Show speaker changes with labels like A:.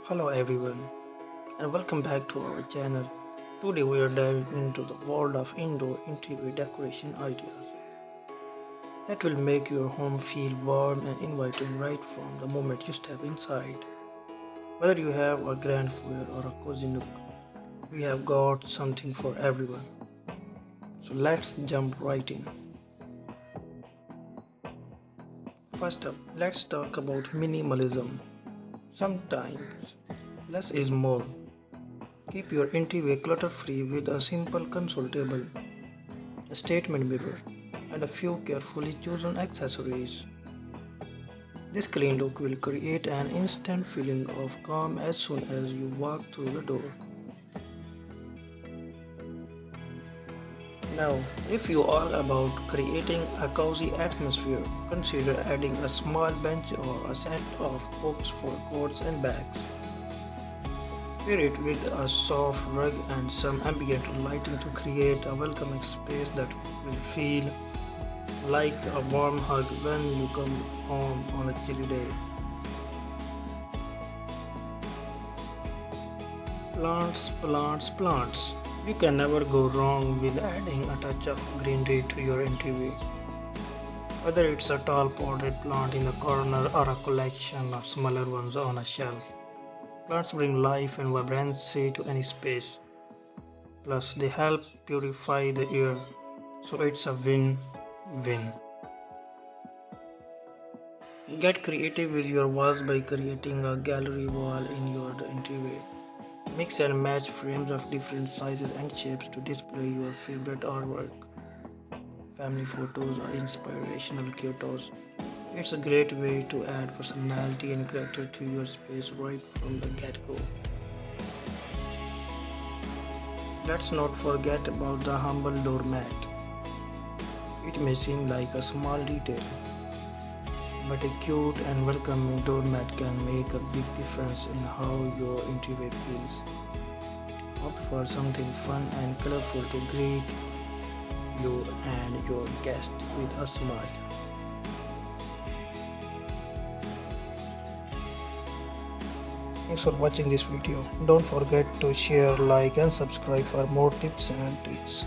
A: Hello everyone and welcome back to our channel. Today we are diving into the world of indoor interior decoration ideas that will make your home feel warm and inviting right from the moment you step inside. Whether you have a grand foyer or a cozy nook, we have got something for everyone. So let's jump right in. First up, let's talk about minimalism. Sometimes less is more. Keep your entryway clutter free with a simple console table, a statement mirror, and a few carefully chosen accessories. This clean look will create an instant feeling of calm as soon as you walk through the door. Now, if you are about creating a cozy atmosphere, consider adding a small bench or a set of hooks for coats and bags. Pair it with a soft rug and some ambient lighting to create a welcoming space that will feel like a warm hug when you come home on a chilly day. Plants, plants, plants. You can never go wrong with adding a touch of greenery to your entryway. Whether it's a tall potted plant in a corner or a collection of smaller ones on a shelf, plants bring life and vibrancy to any space. Plus, they help purify the air, so it's a win win. Get creative with your walls by creating a gallery wall in your entryway. Mix and match frames of different sizes and shapes to display your favorite artwork, family photos, or inspirational photos. It's a great way to add personality and character to your space right from the get go. Let's not forget about the humble doormat. It may seem like a small detail, but a cute and welcoming doormat can make a big difference in how your entryway feels. Opt for something fun and colorful to greet you and your guest with a smile. Thanks for watching this video. Don't forget to share, like and subscribe for more tips and tricks.